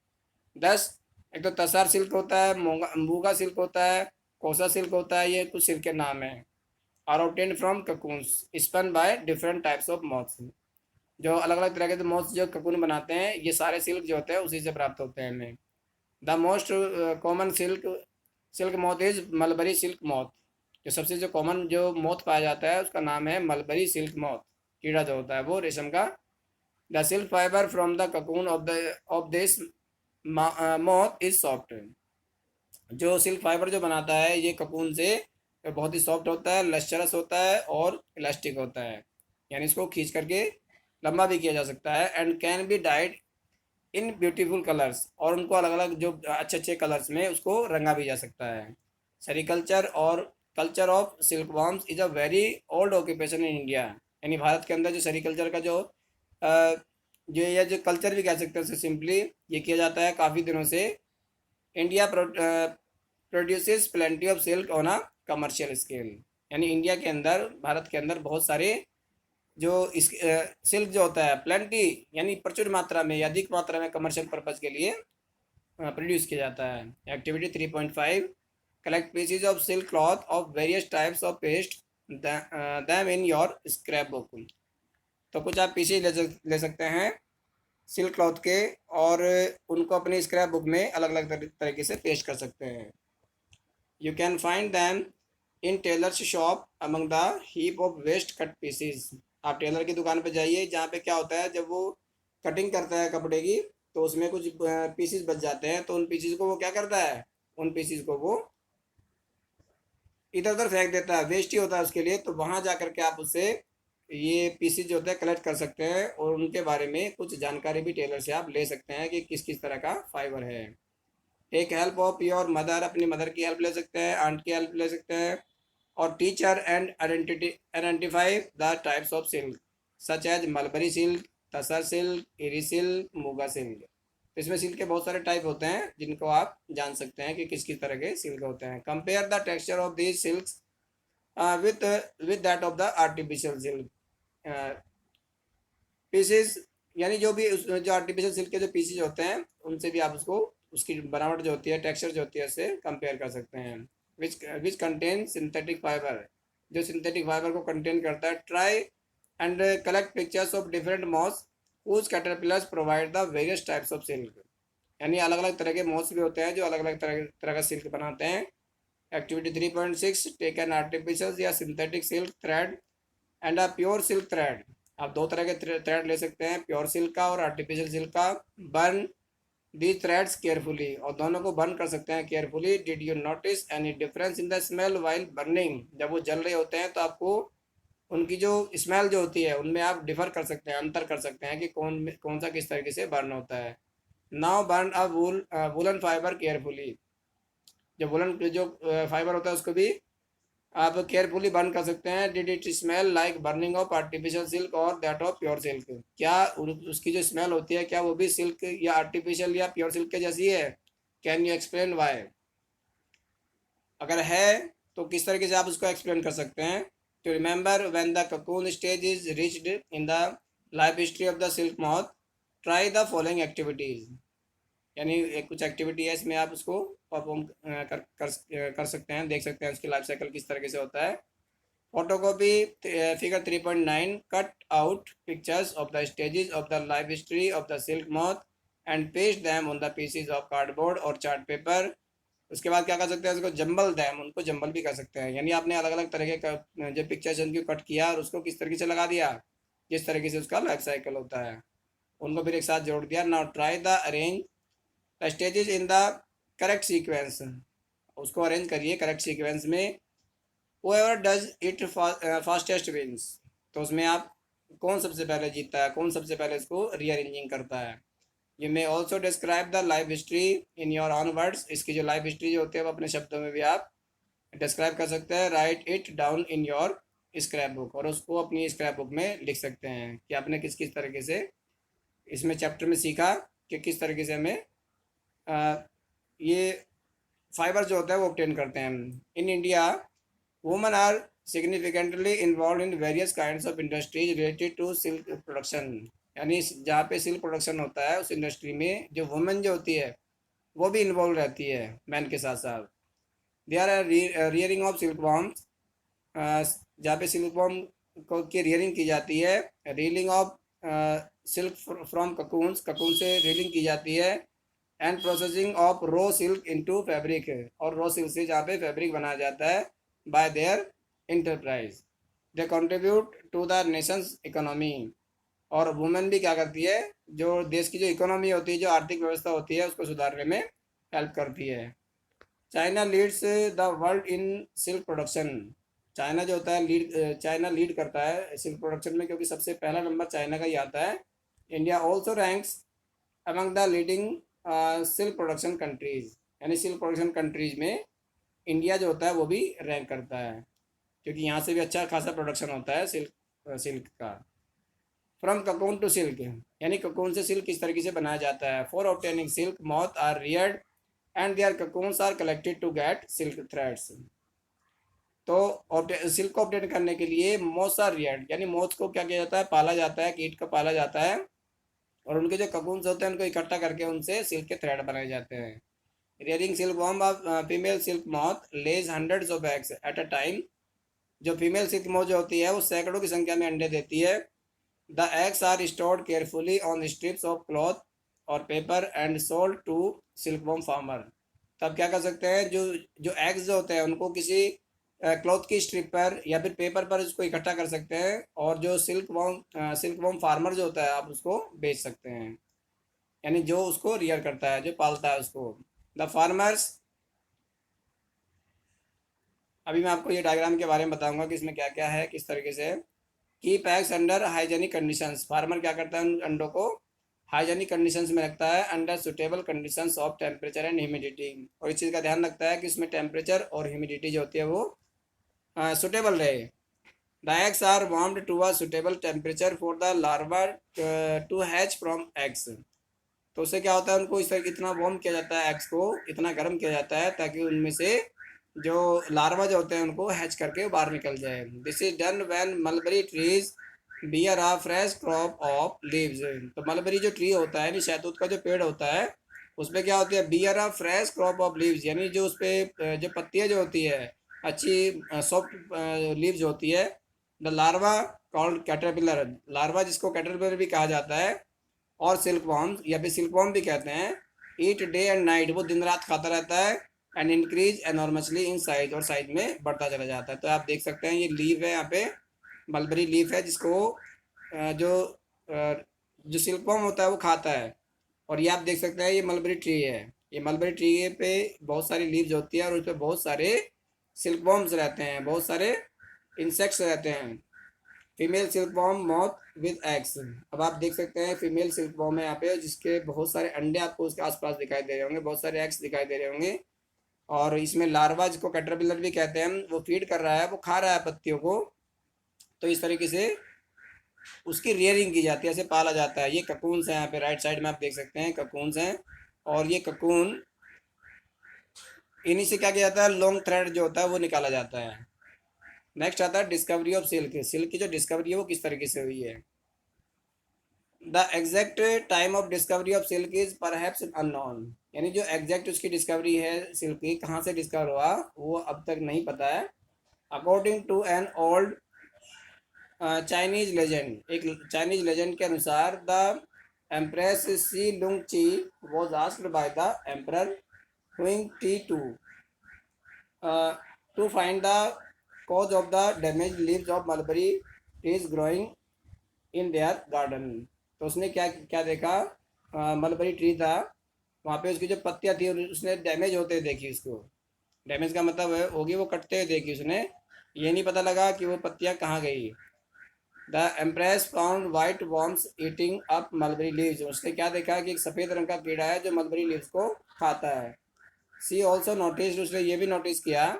10, एक तो तसर सिल्क होता है, मूंगा सिल्क होता है, कोसा सिल्क होता है। ये कुछ सिल्क के नाम है। Are obtained from cocoons spun by different types of moths. जो अलग अलग तरह के मॉथ्स जो ककून बनाते हैं, ये सारे सिल्क जो होते हैं उसी से प्राप्त होते हैं हमें। The most common silk silk moth is mulberry silk moth. जो सबसे जो कॉमन जो मॉथ पाया जाता है उसका नाम है मलबरी सिल्क मॉथ। कीड़ा जो होता है वो रेशम का। The silk fibre from the cocoon of this moth is soft. जो सिल्क फाइबर जो बनाता है ये ककून से बहुत ही सॉफ्ट होता है, लश्चरस होता है और इलास्टिक होता है। यानी इसको खींच करके लंबा भी किया जा सकता है। And can be died in beautiful colours. और उनको अलग अलग जो अच्छे अच्छे कलर्स में उसको रंगा भी जा सकता है। सेरिकल्चर और culture of silk worms is a very old occupation in India. यानी भारत के अंदर जो सेरिकल्चर का जो या जो कल्चर भी कह सकते हैं उसे सिंपली, ये किया जाता है काफ़ी दिनों से। India produces plenty of silk on a commercial scale. यानी इंडिया के अंदर, भारत के अंदर बहुत सारे जो इस सिल्क जो होता है प्लेंटी, यानी प्रचुर मात्रा में या अधिक मात्रा में कमर्शियल पर्पज़ के लिए प्रोड्यूस किया जाता है। Activity 3.5, collect PCs of silk cloth of various types of paste them in your scrap book. तो कुछ आप पीसीज ले सकते हैं सिल्क क्लॉथ के, और उनको अपनी स्क्रैप बुक में अलग अलग तरीके से पेस्ट कर सकते हैं। You can find them in tailor's shop among the heap of waste cut pieces. आप टेलर की दुकान पर जाइए, जहाँ पे क्या होता है जब वो कटिंग करता है कपड़े की, तो उसमें कुछ पीसीज बच जाते हैं, तो उन पीसीज को वो क्या करता है? उन पीसीज को वो इधर उधर फेंक देता है, वेस्ट ही होता है उसके लिए। तो वहाँ जा करके आप उससे ये पीसीज जो होता है कलेक्ट कर सकते हैं, और उनके बारे में कुछ जानकारी भी टेलर से आप ले सकते हैं कि किस किस तरह का फाइबर है। Take help of your mother. अपनी मदर की हेल्प ले सकते हैं, आंट की हेल्प ले सकते हैं। और teacher and identify the types of silk such as mulberry silk, tasar silk, eri silk, muga silk. तो इसमें सिल्क के बहुत सारे टाइप होते हैं जिनको आप जान सकते हैं कि किस किस तरह के सिल्क होते हैं। Compare the texture of these silk with with that of the artificial silk pieces. यानी जो भी जो आर्टिफिशियल सिल्क के जो पीसेज होते हैं उनसे भी आप उसको, उसकी बनावट जो होती है, टेक्सचर जो होती है, उससे कंपेयर कर सकते हैं। विच कंटेन सिंथेटिक फाइबर, जो सिंथेटिक फाइबर को कंटेन करता है। Try and collect pictures of different moths whose caterpillars provide the various types of silk. यानी अलग अलग तरह के मॉस भी होते हैं जो अलग अलग तरह का सिल्क बनाते हैं। एक्टिविटी 3.6, टेक एन आर्टिफिशियल या synthetic silk thread and a pure silk thread. आप दो तरह के थ्रेड ले सकते हैं, प्योर सिल्क का और आर्टिफिशियल सिल्क का। बर्न दी थ्रेड्स केयरफुली, और दोनों को बर्न कर सकते हैं carefully. Did you notice any difference in the smell while burning. जब वो जल रहे होते हैं तो आपको उनकी जो स्मेल जो होती है उनमें आप डिफर कर सकते हैं, अंतर कर सकते हैं कि कौन कौन सा किस तरीके से बर्न होता है। नाउ बर्न अ वूलन फाइबर केयरफुली। जो वुलन जो फाइबर होता है उसको भी आप केयरफुली बर्न कर सकते हैं। Did it smell like burning of artificial silk और दैट ऑफ प्योर सिल्क। क्या उसकी जो स्मेल होती है क्या वो भी सिल्क या आर्टिफिशियल या प्योर सिल्क के जैसी है? Can you explain why? अगर है तो किस तरीके से आप उसको एक्सप्लेन कर सकते हैं? To remember when the cocoon stage is reached in the life history of the silk moth, try the following activities. यानी एक कुछ एक्टिविटी है, इसमें आप उसको परफॉर्म कर सकते हैं, देख सकते हैं उसकी लाइफ साइकिल किस तरीके से होता है। Photocopy figure 3.9 cut out pictures of the stages of the life history of the silk moth and paste them on the PCs of cardboard और चार्ट पेपर। उसके बाद क्या कर सकते हैं, उसको जंबल दैम, उनको जंबल भी कर सकते हैं, यानी आपने अलग अलग तरह के जो पिक्चर्स उनकी कट किया और उसको किस तरीके से लगा दिया, जिस तरीके से उसका लाइफ साइकिल होता है, उनको फिर एक साथ जोड़ दिया। Now try the arrange the stages in the correct sequence, उसको अरेंज करिए करेक्ट सीक्वेंस में। whoever does it fastest wins, तो उसमें आप कौन सबसे पहले जीतता है, कौन सबसे पहले इसको रीअरेंजिंग करता है। You may also describe the life history in your on words, इसकी जो लाइफ हिस्ट्री जो होती है वो अपने शब्दों में भी आप डिस्क्राइब कर सकते हैं। Right it down in your scrap book, और उसको अपनी स्क्रैप बुक में लिख सकते हैं कि आपने किस किस तरीके से इसमें चैप्टर में सीखा कि किस तरीके से हमें ये फाइबर जो होता है वो ऑब्टेन करते हैं। In India women are significantly involve in various kinds of industries related to silk production, यानी जहाँ पे सिल्क प्रोडक्शन होता है उस इंडस्ट्री में जो वुमेन जो होती है वो भी इन्वॉल्व रहती है मैन के साथ साथ। They are rearing of silk worms, जहाँ पे सिल्क वॉर्म को की रियरिंग की जाती है। Reeling of silk from cocoons, cocoon से रीलिंग की जाती है। And processing of raw silk into fabric, और रो सिल्क से जहाँ पे फैब्रिक बनाया जाता है by their enterprise. They contribute to the nation's economy, और वुमेन भी क्या करती है, जो देश की जो इकोनॉमी होती है, जो आर्थिक व्यवस्था होती है उसको सुधारने में हेल्प करती है। China leads the world in silk production, China जो होता है चाइना लीड करता है सिल्क प्रोडक्शन में, क्योंकि सबसे पहला नंबर चाइना का ही आता है। India also ranks among the leading silk production countries, यानी सिल्क प्रोडक्शन कंट्रीज में इंडिया जो होता है वो भी रैंक करता है, क्योंकि यहाँ से भी अच्छा खासा प्रोडक्शन होता है सिल्क सिल्क का। फ्रॉम ककून टू सिल्क, यानी ककून से सिल्क किस तरीके से बनाया जाता है। For obtaining silk moth are reared and their cocoons are collected to get silk threads, तो सिल्क को ऑब्टेन करने के लिए मोथ्स आर रियर्ड, यानी मोथ को क्या किया जाता है, पाला जाता है, कीट को पाला जाता है, और उनके जो ककून्स होते हैं उनको इकट्ठा करके उनसे सिल्क के थ्रेड बनाए जाते हैं। Rearing silk worm of female silk moth lays hundreds of eggs at a time, जो फीमेल सिल्क मॉथ जो होती है वो सैकड़ों की संख्या में अंडे देती है। The eggs are stored carefully on strips of cloth और paper and sold to silkworm farmer, तब क्या कर सकते हैं, जो जो एग्स जो होते हैं उनको किसी क्लॉथ की स्ट्रिप पर या फिर पेपर पर उसको इकट्ठा कर सकते हैं, और जो सिल्क वॉर्म फार्मर जो होता है आप उसको बेच सकते हैं, यानी जो उसको रियर करता है, जो पालता है उसको। द फार्मर्स, अभी मैं आपको ये डायग्राम के बारे में बताऊंगा कि इसमें क्या क्या है, किस तरीके से। Keep eggs under hygienic conditions, farmer क्या करता है उन अंडों को हाइजेनिक कंडीशंस में रखता है। Under suitable conditions of temperature and humidity, और इस चीज़ का ध्यान रखता है कि उसमें टेम्परेचर और ह्यूमिडिटी जो होती है वो सुटेबल रहे। The eggs are warmed to a suitable temperature for the larva to hatch from eggs, तो उससे क्या होता है, उनको इस तरह इतना वार्म किया जाता है, एग्स को इतना गर्म किया जाता है ताकि उनमें से जो लार्वा जो होते हैं उनको हैच करके बाहर निकल जाए। This is done when mulberry trees bear a fresh crop of leaves, तो मलबरी जो ट्री होता है, यानी शहतूत का जो पेड़ होता है, उसमें क्या होती है, bear a fresh crop of leaves, यानी जो उस पर जो पत्तियाँ जो होती है अच्छी सॉफ्ट लीव्स होती है। The larva called caterpillar, larva जिसको कैटरपिलर भी कहा जाता है, और सिल्क वॉर्म या फिर सिल्क वॉर्म भी कहते हैं, ईट डे एंड नाइट, वो दिन रात खाता रहता है। And increase enormously in size, और साइज में बढ़ता चला जाता है। तो आप देख सकते हैं ये लीव है, यहाँ पे मलबरी लीफ है, जिसको जो जो सिल्क वॉर्म होता है वो खाता है। और ये आप देख सकते हैं ये मलबरी ट्री है, ये मलबरी ट्री पे बहुत सारी लीव्स होती है और उस पर बहुत सारे सिल्क वॉर्म्स रहते हैं, बहुत सारे इंसेक्ट्स रहते हैं। Female silk worm moth with eggs, अब आप देख सकते हैं फीमेल सिल्क वॉर्म है यहाँ पे, जिसके बहुत सारे अंडे आपको उसके आसपास दिखाई दे रहे होंगे, बहुत सारे एग्स दिखाई दे रहे होंगे। और इसमें लार्वा जिसको कैटरपिलर भी कहते हैं वो फीड कर रहा है, वो खा रहा है पत्तियों को। तो इस तरीके से उसकी रियरिंग की जाती है, ऐसे पाला जाता है। ये ककून्स हैं, यहाँ पे राइट साइड में आप देख सकते हैं ककून्स हैं, और ये ककून इन्हीं से क्या किया जाता है, लॉन्ग थ्रेड जो होता है वो निकाला जाता है। नेक्स्ट आता है डिस्कवरी ऑफ सिल्क, सिल्क की जो डिस्कवरी है वो किस तरीके से हुई है। The exact time of discovery of silk is perhaps unknown, यानी जो एग्जैक्ट उसकी डिस्कवरी है सिल्क की, कहाँ से डिस्कवर हुआ वो अब तक नहीं पता है। According to an old Chinese legend, एक चाइनीज लेजेंड के अनुसार, the empress Si Lung Chi was asked by the emperor Huang Ti to find the cause of the damaged leaves of mulberry trees growing in their garden। तो उसने क्या क्या देखा, mulberry tree था, वहाँ पे उसकी जो पत्तियाँ थी उसने डैमेज होते हुए देखी। उसको डैमेज का मतलब है होगी वो कटते हुए देखी उसने, ये नहीं पता लगा कि वो पत्तियाँ कहाँ गई। The empress found white worms eating up mulberry leaves. उसने क्या देखा कि एक सफ़ेद रंग का कीड़ा है जो मलबरी लीव्स को खाता है। सी ऑल्सो नोटिस, उसने ये भी नोटिस किया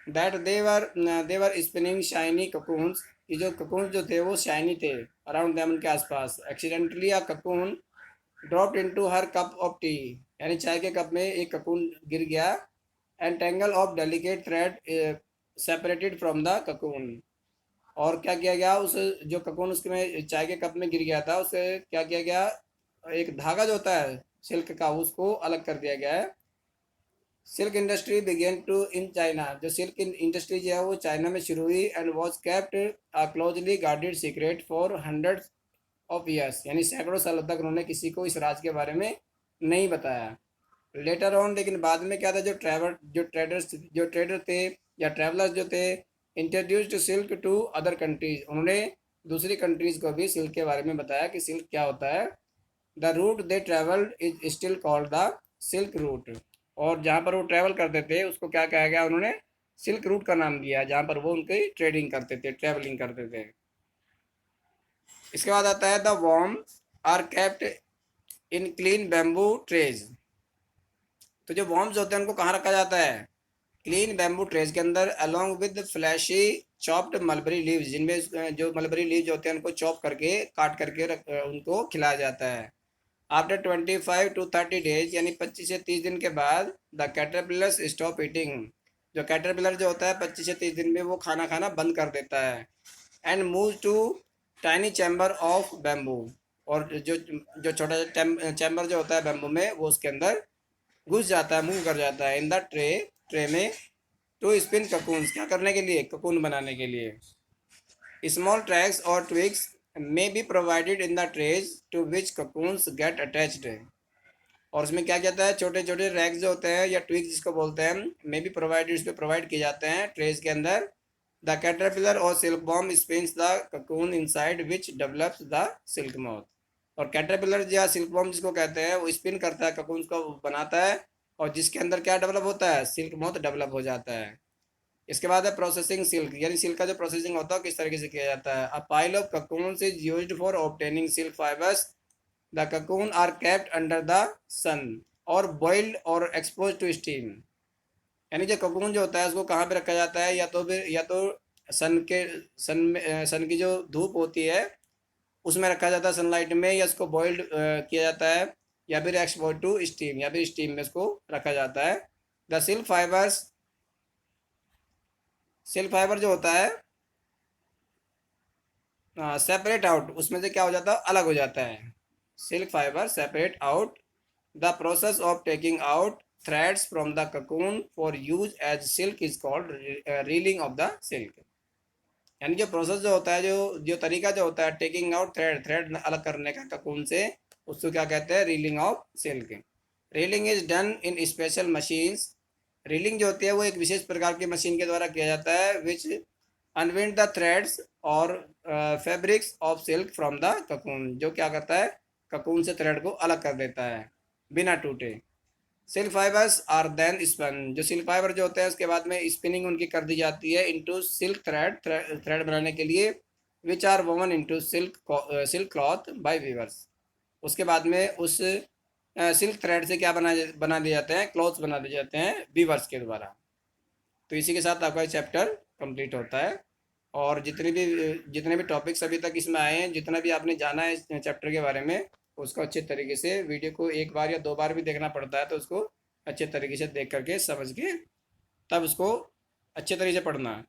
that they were spinning shiny cocoons, कि जो ककून जो थे वो शाइनी थे अराउंड देम, उनके आसपास। Accidentally a cocoon dropped into her cup of T, यानी चाय के कप में एक ककून गिर गया। And tangle of delicate thread separated from the cocoon. और क्या किया गया, उस जो ककून उसमें चाय के कप में गिर गया था उसे क्या किया गया, एक धागा जो होता है सिल्क का उसको अलग कर दिया गया है। Silk industry began to in China, जो सिल्क इंडस्ट्री जो है वो चाइना में शुरू हुई। And was kept a closely guarded secret for hundred of years, यानी सैकड़ों सालों तक उन्होंने किसी को इस राज के बारे में नहीं बताया। लेटर ऑन, लेकिन बाद में क्या था, जो ट्रेडर थे या ट्रैवलर्स जो थे, introduced silk to other countries, उन्होंने दूसरी कंट्रीज को भी सिल्क के बारे में बताया कि सिल्क क्या होता है। The route they travelled is still called the silk route. और जहाँ पर वो ट्रैवल करते थे उसको क्या कहा गया, उन्होंने सिल्क रूट का नाम दिया, जहाँ पर वो उनकी ट्रेडिंग करते थे, ट्रैवलिंग करते थे। इसके बाद आता है the worm are kept in clean bamboo trays. तो जो वॉर्म्स होते हैं उनको कहाँ रखा जाता है, क्लीन बैम्बू ट्रेज के अंदर, along with flashy chopped mulberry leaves, जिनमें जो मलबरी लीव्स होते हैं उनको चॉप करके काट करके उनको खिलाया जाता है। आफ्टर 25 to 30 days, यानी 25 से 30 दिन के बाद, द कैटरपिलर्स स्टॉप ईटिंग, जो कैटरपिलर जो होता है 25 से 30 दिन में वो खाना खाना बंद कर देता है। And move to tiny chamber of bamboo, और जो जो छोटा चैम्बर जो होता है बैम्बू में वो उसके अंदर घुस जाता है, मूव कर जाता है। इन द ट्रे में टू स्पिन ककून्स, क्या करने के लिए, ककून बनाने के लिए। स्मॉल ट्रैक्स और twigs may be provided in the trays to which cocoons get attached। और उसमें क्या कहता है, छोटे छोटे रैक्स जो होते हैं या ट्विग्स जिसको बोलते हैं, मे बी प्रोवाइडेड, उसमें प्रोवाइड किए जाते हैं ट्रेज के अंदर। द कैटरपिलर और silk worm spins the cocoon inside which develops the silk moth. और कैटरपिलर या सिल्क बॉम जिसको कहते हैं वो स्पिन करता है, ककून को बनाता है, और जिसके अंदर क्या डेवलप होता है, सिल्क मॉथ डेवलप हो जाता है। इसके बाद है प्रोसेसिंग सिल्क, यानी सिल्क का जो प्रोसेसिंग होता है किस तरीके से किया जाता है। A pile of cocoons is used for obtaining silk fibres. The cocoon are kept under the sun और बॉइल्ड और एक्सपोज टू स्टीम। यानी जो ककून जो होता है उसको कहाँ पे रखा जाता है, या तो सन के सन की जो धूप होती है उसमें रखा जाता है, सनलाइट में, या इसको बॉइल्ड किया जाता है, या फिर एक्सपोज टू स्टीम, या फिर स्टीम में इसको रखा जाता है। द सिल्क फाइबर जो होता है सेपरेट आउट, उसमें से क्या हो जाता है, अलग हो जाता है। Silk fibre separate out. The process of taking out threads from the cocoon for use as silk is called reeling of the silk. यानी जो प्रोसेस जो होता है, जो तरीका जो होता है टेकिंग आउट थ्रेड अलग करने का ककून से, उसको क्या कहते हैं, reeling of silk. Reeling is done in special machines. Reeling जो होती है वो एक विशेष प्रकार की मशीन के द्वारा किया जाता है, विच अनविंड द थ्रेड्स और fabrics of silk from the cocoon, जो क्या करता है, ककून से थ्रेड को अलग कर देता है बिना टूटे। Silk fibres are then spun, जो सिल्क फाइबर जो होते हैं उसके बाद में स्पिनिंग उनकी कर दी जाती है इनटू सिल्क थ्रेड बनाने के लिए, which are woven into silk cloth by weavers. उसके बाद में उस सिल्क थ्रेड से क्या बना दिए जाते हैं, क्लॉथ्स बना दिए जाते हैं वीवर्स के द्वारा। तो इसी के साथ आपका चैप्टर कंप्लीट होता है। और जितने भी टॉपिक्स अभी तक इसमें आए हैं, जितना भी आपने जाना है इस चैप्टर के बारे में, उसको अच्छे तरीके से वीडियो को एक बार या दो बार भी देखना पड़ता है, तो उसको अच्छे तरीके से देख करके समझ के तब उसको अच्छे तरीके से पढ़ना है।